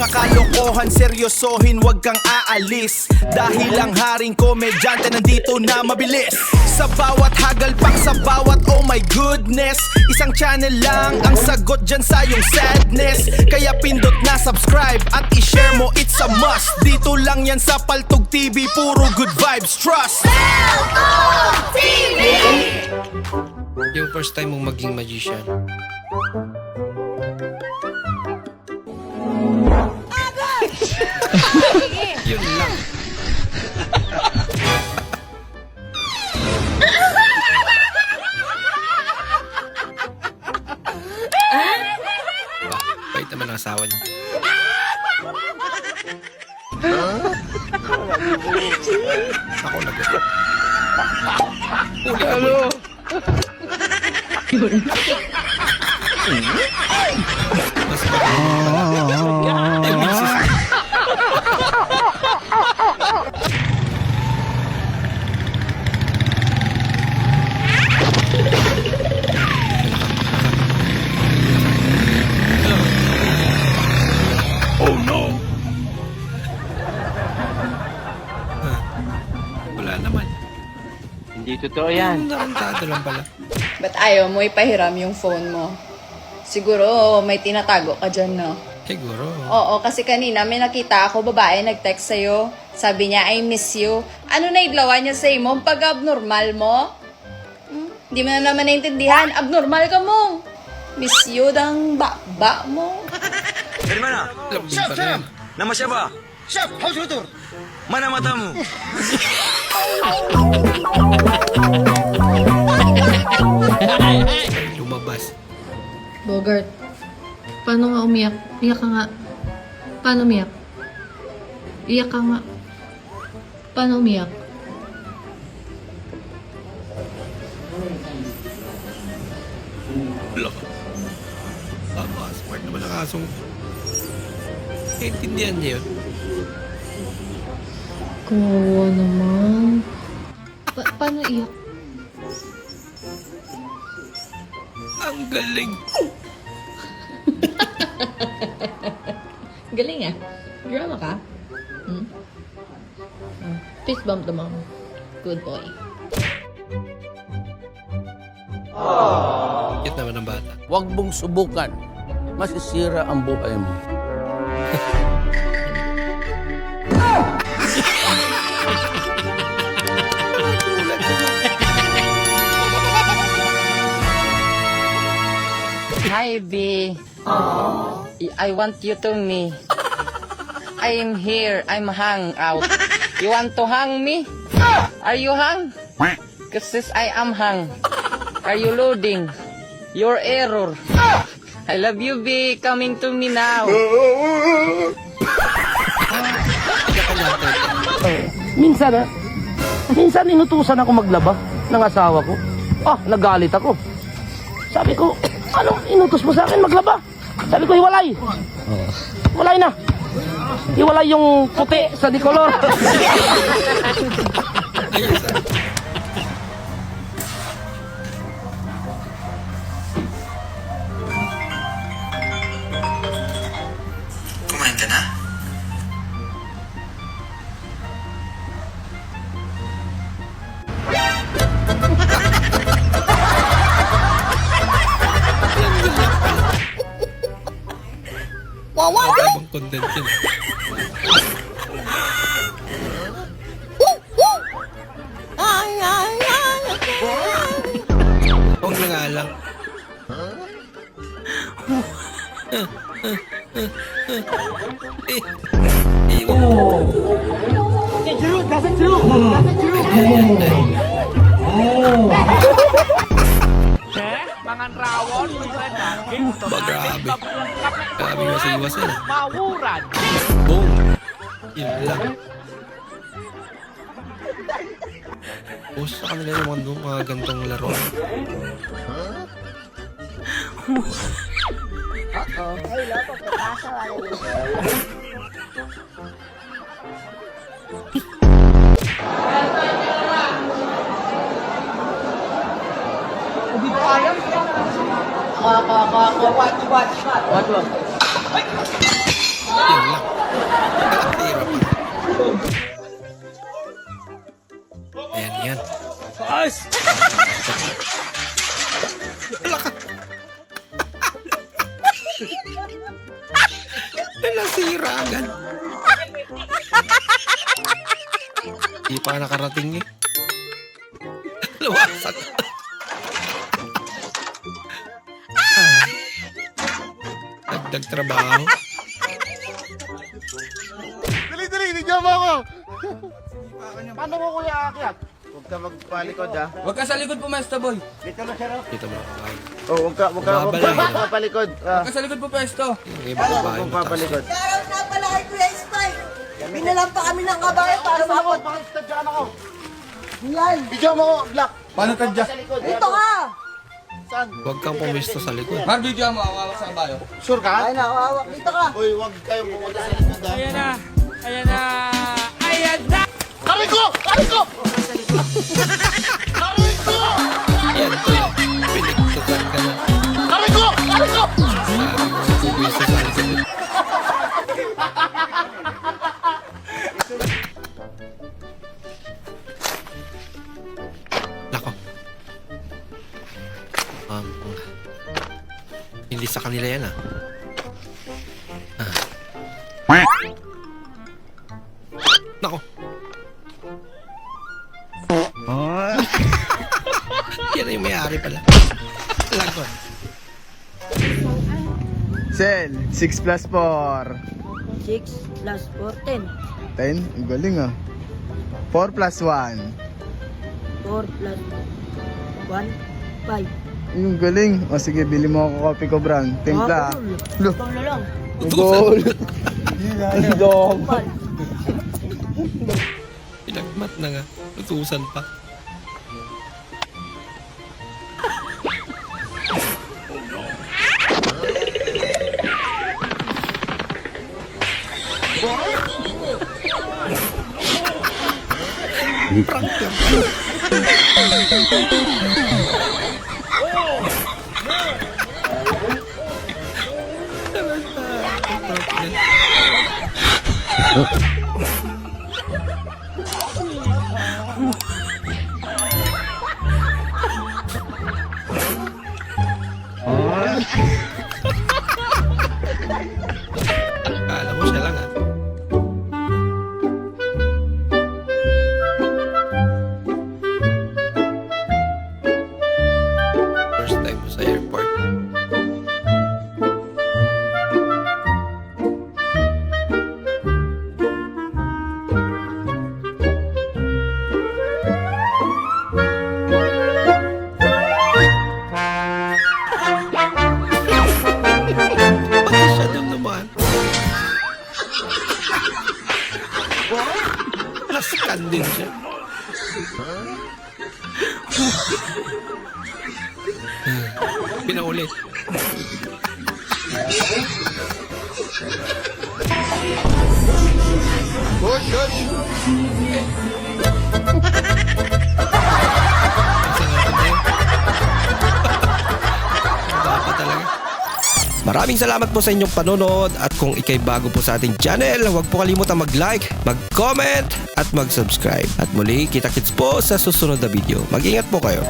mga kalokohan, seryosohin, wag kang aalis. Dahil ang haring komedyante nandito na mabilis. Sa bawat hagalpak, sa bawat oh my goodness, isang channel lang ang sagot dyan sa iyong sadness. Kaya pindot na subscribe at i-share mo, it's a must. Dito lang yan sa Paltog TV, puro good vibes, trust. Paltog TV! Yung first time mong maging magician. Yun lang. Bait naman ang asawa niya. Ako na gano'n. Uli ka mo. Mas magaling. Yung misis. Oh no! Wala naman. Hindi totoo yan. Narantado lang pala. Ba't ayaw mo ipahiram yung phone mo? Siguro may tinatago ka dyan, no? Siguro. Oo, kasi kanina may nakita ako, babae nag-text sa'yo. Sabi niya, I miss you. Ano na idlawan niya sa'yo mo? Pag abnormal mo? Hindi mo na naman naintindihan. Abnormal ka mo. Miss you dang ba mo. Dari mana? Lambing pa rin. Nama siapa? Chef, how's your tour? Mana matamu? Lumabas. Bogart, paano nga umiyak? Iyak ka nga. Paano umiyak? Iyak ka nga. Paano umiyak? Wala ka. Tama, smart naman ang asong. Naintindihan niya yun. Kawawa naman. Paano iyak? Ang galing. Galing ah. Drama ka? Fist bump the mom. Good boy. Cute naman ang bata. Huwag mong subukan. Masisira ang buhay mo. Hi, B. I want you to me. I'm here. I'm hung out. You want to hang me? Are you hung? Because I am hung. Are you loading? Your error. I love you, B. Coming to me now. Minsan inutusan ako maglaba ng asawa ko. Nagalit ako. Sabi ko, anong inutos mo sa akin maglaba? Sabi ko, hiwalay. Hiwalay na. Hiwalay yung puti sa dikolor. Kumain ka na? Ibang content yun. Huwag na nga lang. Mangan rawon, Ba, grabe. Grabe masiwas yun. mawuran. Boom. Yun lang. Post sa kanila yung mga gantong laro. Yun lang. Nasira agad. Di pa nakarating eh. Luwasak. Dagdag trabaho. Dali, bigyan mo ako. Paano ko kuya aakyat? Huwag ka magpalikod ha. Huwag ka sa likod po, Master Boy. Dito na siya. Dito mo. Oh, huwag ka magpapalikod. Huwag ka sa likod po, Pesto. Yung babae mo. Magpapalikod. Shoutout na pala kay Kuya Spike. Binalang pa kami ng kabayo para maabot. Pakistadyan ako. Yan. Bigyan mo ako, Black. Paano tadya? Dito ka. Huwag kang pumisto sa likod. Mar, bigyan mo. Awawak sa bayo. Sure ka? Ay na, hawak. Dito ka. Uy, huwag kayong pumunta sa likod ha. Ayan na. Aray ko! Aray ko! Yan to yan. Piniktutan ka na. Aray ko! Aray ko! Pumisto sa likod. Nako. Hindi sa kanila yan ah. Nako. Yan na yung may-ari pala. Lagot. Sel, 6 plus 4. 6 plus 4, 10. 10? Ang galing ah. 4 plus 1. 4 plus 1, 5. Yung galing. O sige, bili mo ako kopi ko, Brown. Timpla. Lo, Ikaw na lang. goal. Ang dog. Pinagmat na nga. Utusan pa. Kala mo siya lang ah. First time mo sa airport. Bakit siya doon naman? Laskan din siya. Pinaulit. Maraming salamat po sa inyong panonood at kung ikay bago po sa ating channel, huwag po kalimutan mag-like, mag-comment at mag-subscribe. At muli, kita-kits po sa susunod na video. Mag-ingat po kayo.